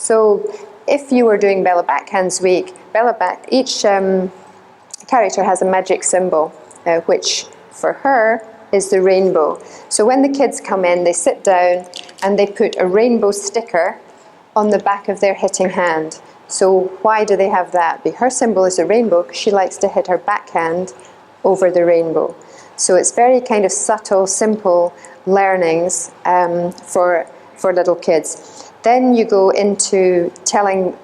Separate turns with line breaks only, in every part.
So if you were doing Bella Backhands Week, each character has a magic symbol, which for her is the rainbow. So when the kids come in, they sit down and they put a rainbow sticker on the back of their hitting hand. So why do they have that? Her symbol is a rainbow because she likes to hit her backhand over the rainbow. So it's very kind of subtle, simple learnings for little kids. Then you go into telling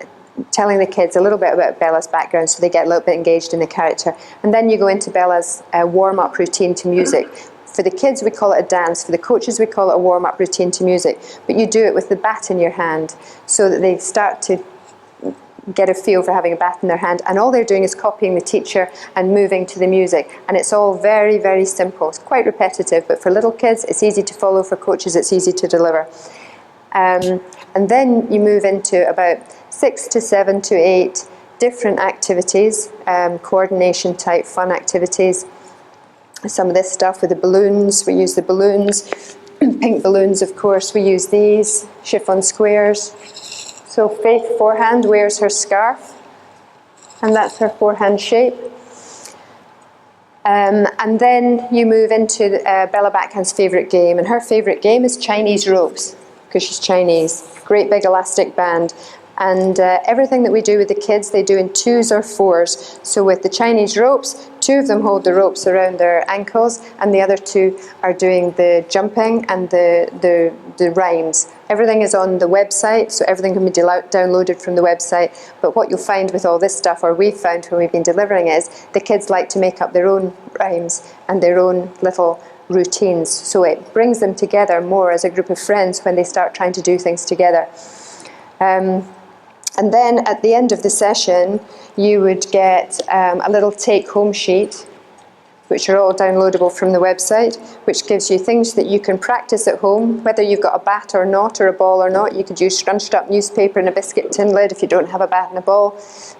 the kids a little bit about Bella's background so they get a little bit engaged in the character. And then you go into Bella's warm-up routine to music. For the kids, we call it a dance. For the coaches, we call it a warm-up routine to music. But you do it with the bat in your hand so that they start to get a feel for having a bat in their hand. And all they're doing is copying the teacher and moving to the music. And it's all very, very simple. It's quite repetitive, but for little kids, it's easy to follow. For coaches, it's easy to deliver. And then you move into about 6 to 7 to 8 different activities, coordination type fun activities. Some of this stuff with the balloons, we use the balloons, pink balloons of course, we use these, chiffon squares. So Faith forehand wears her scarf, and that's her forehand shape. And then you move into Bella Backhand's favourite game, and her favourite game is Chinese ropes, because she's Chinese. Great big elastic band. And everything that we do with the kids, they do in 2s or 4s. So with the Chinese ropes, 2 of them hold the ropes around their ankles, and the other 2 are doing the jumping and the rhymes. Everything is on the website, so everything can be downloaded from the website. But what you'll find with all this stuff, or we've found when we've been delivering it, is the kids like to make up their own rhymes and their own little routines. So it brings them together more as a group of friends when they start trying to do things together. And then at the end of the session, you would get a little take-home sheet, which are all downloadable from the website, which gives you things that you can practice at home, whether you've got a bat or not, or a ball or not. You could use scrunched up newspaper and a biscuit tin lid if you don't have a bat and a ball.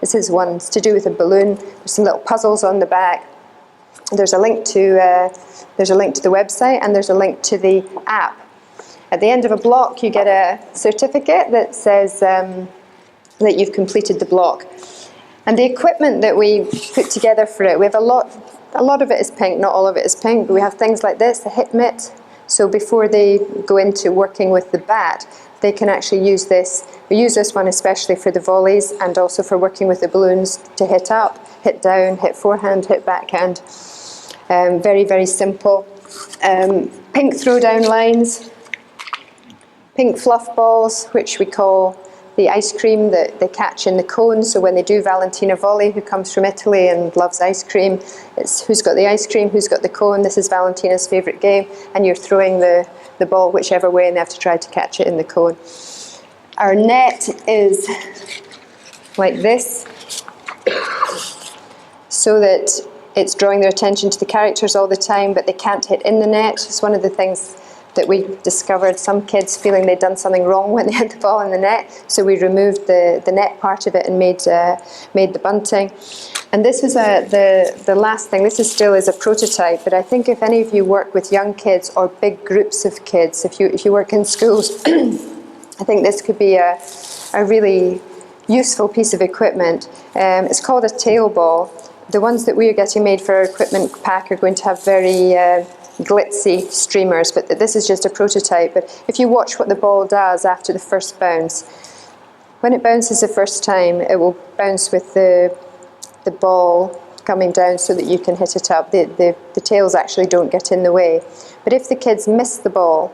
This is one. It's to do with a balloon. There's some little puzzles on the back. There's a link to the website, and there's a link to the app. At the end of a block, you get a certificate that says that you've completed the block. And the equipment that we put together for it, we have a lot of it is pink, not all of it is pink, but we have things like this, the hip mitt. So before they go into working with the bat, they can actually use this. We use this one especially for the volleys and also for working with the balloons to hit up, hit down, hit forehand, hit backhand. Very, very simple. Pink throwdown lines, pink fluff balls, which we call the ice cream that they catch in the cone. So when they do Valentina volley, who comes from Italy and loves ice cream, it's who's got the ice cream, who's got the cone. This is Valentina's favourite game, and you're throwing the ball whichever way, and they have to try to catch it in the cone. Our net is like this, so that it's drawing their attention to the characters all the time, but they can't hit in the net. It's one of the things that we discovered, some kids feeling they'd done something wrong when they had the ball in the net, so we removed the net part of it and made the bunting. And this is the last thing. This still is a prototype, but I think if any of you work with young kids or big groups of kids, if you work in schools, I think this could be a really useful piece of equipment. It's called a tail ball. The ones that we are getting made for our equipment pack are going to have very glitzy streamers, but this is just a prototype. But if you watch what the ball does after the first bounce, when it bounces the first time, it will bounce with the ball coming down so that you can hit it up. The tails actually don't get in the way. But if the kids miss the ball,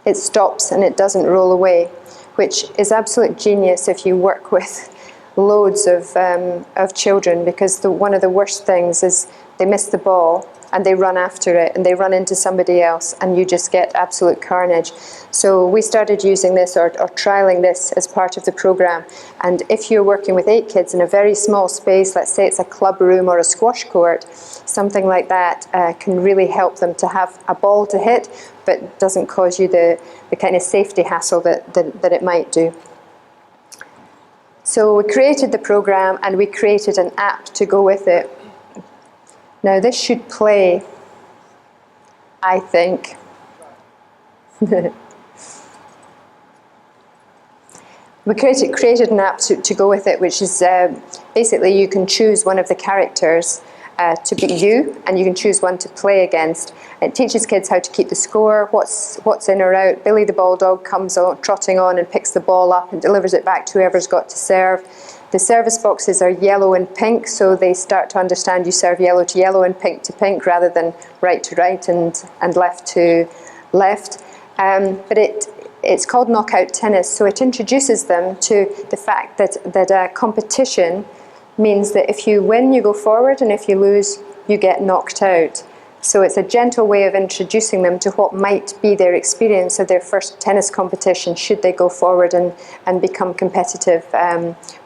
it stops and it doesn't roll away, which is absolute genius if you work with loads of children, because one of the worst things is they miss the ball and they run after it and they run into somebody else and you just get absolute carnage. So we started using this or trialing this as part of the program. And if you're working with 8 kids in a very small space, let's say it's a club room or a squash court, something like that can really help them to have a ball to hit, but doesn't cause you the kind of safety hassle that it might do. So we created the program and we created an app to go with it. Now this should play, I think. We created an app to go with it, which is basically you can choose one of the characters to be you, and you can choose one to play against. It teaches kids how to keep the score, what's in or out. Billy the Bulldog comes on, trotting on and picks the ball up and delivers it back to whoever's got to serve. The service boxes are yellow and pink, so they start to understand you serve yellow to yellow and pink to pink rather than right to right and left to left. But it's called knockout tennis, so it introduces them to the fact that competition means that if you win, you go forward, and if you lose, you get knocked out. So it's a gentle way of introducing them to what might be their experience of their first tennis competition, should they go forward and become competitive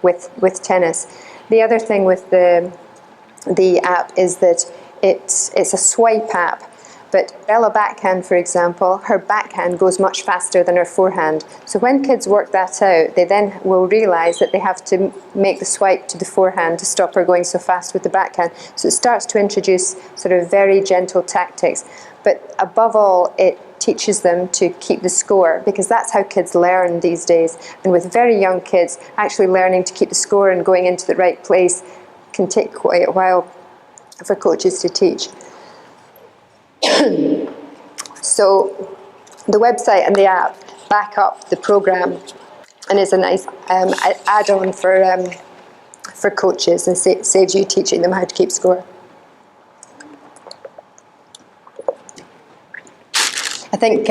with tennis. The other thing with the app is that it's a swipe app. But Bella backhand, for example, her backhand goes much faster than her forehand. So when kids work that out, they then will realise that they have to make the swipe to the forehand to stop her going so fast with the backhand. So it starts to introduce sort of very gentle tactics. But above all, it teaches them to keep the score, because that's how kids learn these days. And with very young kids, actually learning to keep the score and going into the right place can take quite a while for coaches to teach. So the website and the app back up the program, and is a nice add-on for coaches, and saves you teaching them how to keep score. I think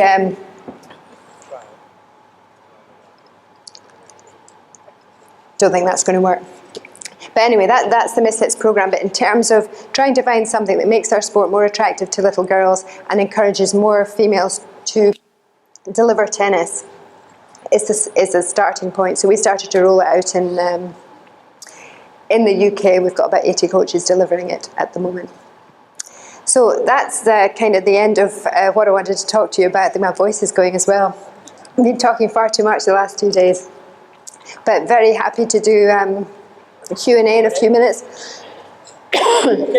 don't think that's going to work. But anyway, that's the Misfits program. But in terms of trying to find something that makes our sport more attractive to little girls and encourages more females to deliver tennis, is a starting point. So we started to roll it out in the UK. We've got about 80 coaches delivering it at the moment. So that's kind of the end of what I wanted to talk to you about. I think my voice is going as well. I've been talking far too much the last 2 days. But very happy to do Q&A in a few minutes.